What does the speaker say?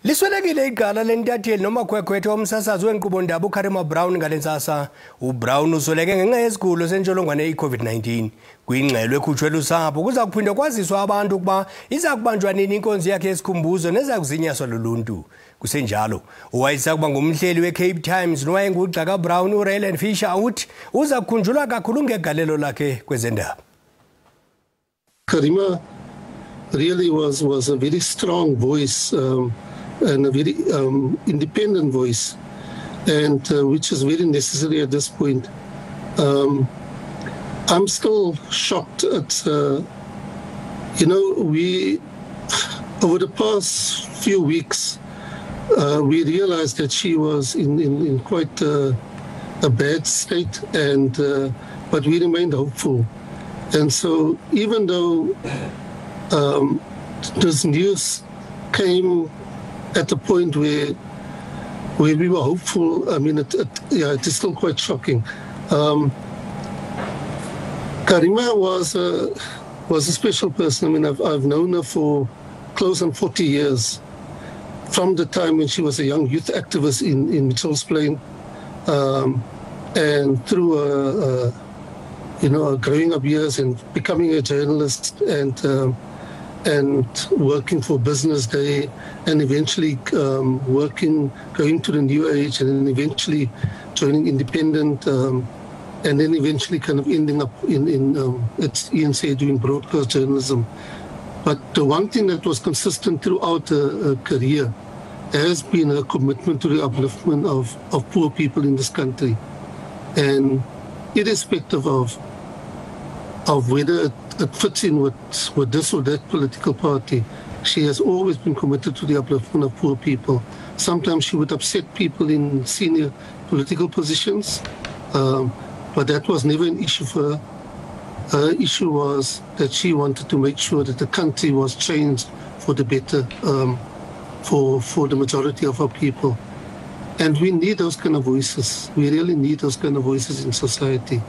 Liswelekile igqala lentatheli nhwekhwetha womsasazi weenkqubo-ndaba uKarima Brown ngalentsasa. UBrown usweleke ngenxa yesigulo sentsholongwane i-COVID-19. Kwingxelo ekhutshwe lusapho kuzakuphinda kwaziswa abantu ukuba izakubanjwa nini inkonzo yakhe yesikhumbuzo nezakuzinyaswa luluntu. Kusenjalo, owayesakuba ngumhleli we-Cape Times nowayengugqaka Brown uRaylan Fisher uthi uza kukhunjulwa kakhulu ngegalelo lakhe kwezendaba. Karima really was a very strong voice and a very independent voice, and which is very necessary at this point. I'm still shocked at, we, over the past few weeks, we realized that she was in quite a bad state, and but we remained hopeful. And so even though this news came at a point where we were hopeful, I mean, it is still quite shocking. Karima was a special person. I mean, I've known her for close on 40 years, from the time when she was a young youth activist in Mitchell's Plain, and through her growing up years and becoming a journalist and working for Business Day, and eventually going to the New Age, and then eventually joining Independent, and then eventually kind of ending up in at ENC doing broadcast journalism. But the one thing that was consistent throughout her career has been her commitment to the upliftment of poor people in this country. And irrespective of whether it fits in with this or that political party, she has always been committed to the upliftment of poor people. Sometimes she would upset people in senior political positions, but that was never an issue for her. Her issue was that she wanted to make sure that the country was changed for the better, for the majority of our people. And we need those kind of voices. We really need those kind of voices in society.